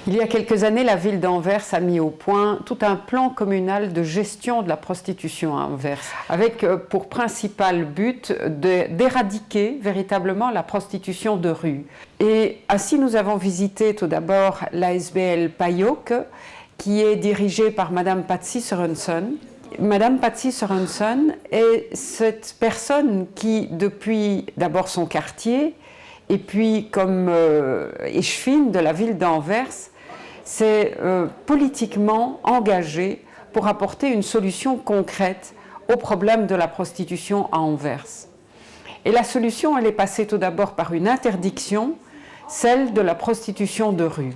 Il y a quelques années, la ville d'Anvers a mis au point tout un plan communal de gestion de la prostitution à Anvers, avec pour principal but d'éradiquer véritablement la prostitution de rue. Et ainsi, nous avons visité tout d'abord l'ASBL Payok, qui est dirigée par Madame Patsy Sorensen. Madame Patsy Sorensen est cette personne qui, depuis d'abord son quartier, et puis comme échevine de la ville d'Anvers, s'est politiquement engagée pour apporter une solution concrète au problème de la prostitution à Anvers. Et la solution, elle est passée tout d'abord par une interdiction, celle de la prostitution de rue.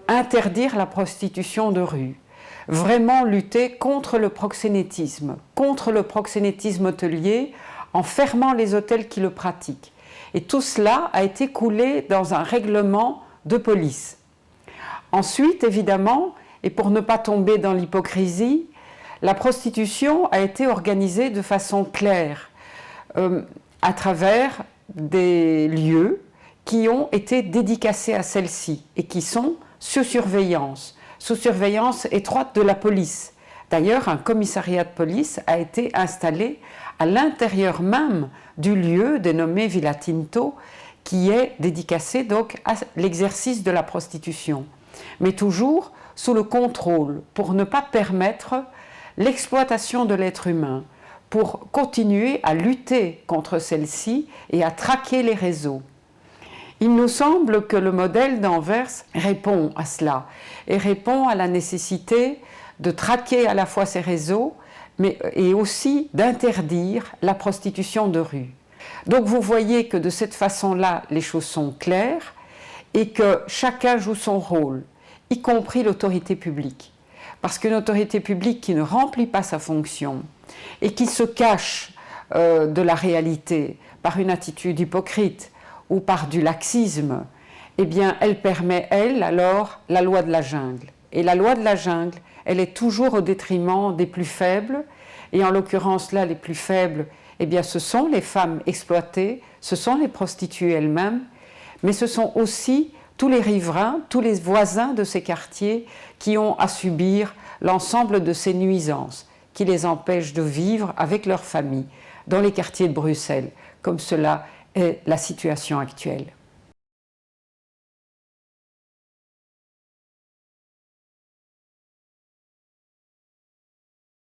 Interdire la prostitution de rue. Vraiment lutter contre le proxénétisme hôtelier, en fermant les hôtels qui le pratiquent. Et tout cela a été coulé dans un règlement de police. Ensuite, évidemment, et pour ne pas tomber dans l'hypocrisie, la prostitution a été organisée de façon claire, à travers des lieux qui ont été dédicacés à celle-ci et qui sont sous surveillance étroite de la police. D'ailleurs, un commissariat de police a été installé à l'intérieur même du lieu dénommé Villa Tinto, qui est dédicacé donc à l'exercice de la prostitution, mais toujours sous le contrôle, pour ne pas permettre l'exploitation de l'être humain, pour continuer à lutter contre celle-ci et à traquer les réseaux. Il nous semble que le modèle d'Anvers répond à cela et répond à la nécessité de traquer à la fois ces réseaux, et aussi d'interdire la prostitution de rue. Donc vous voyez que de cette façon-là, les choses sont claires et que chacun joue son rôle, y compris l'autorité publique. Parce qu'une autorité publique qui ne remplit pas sa fonction et qui se cache de la réalité par une attitude hypocrite ou par du laxisme, eh bien, elle permet, alors, la loi de la jungle. Et la loi de la jungle, elle est toujours au détriment des plus faibles, et en l'occurrence là, les plus faibles, eh bien, ce sont les femmes exploitées, ce sont les prostituées elles-mêmes, mais ce sont aussi tous les riverains, tous les voisins de ces quartiers qui ont à subir l'ensemble de ces nuisances, qui les empêchent de vivre avec leur famille dans les quartiers de Bruxelles, comme cela est la situation actuelle.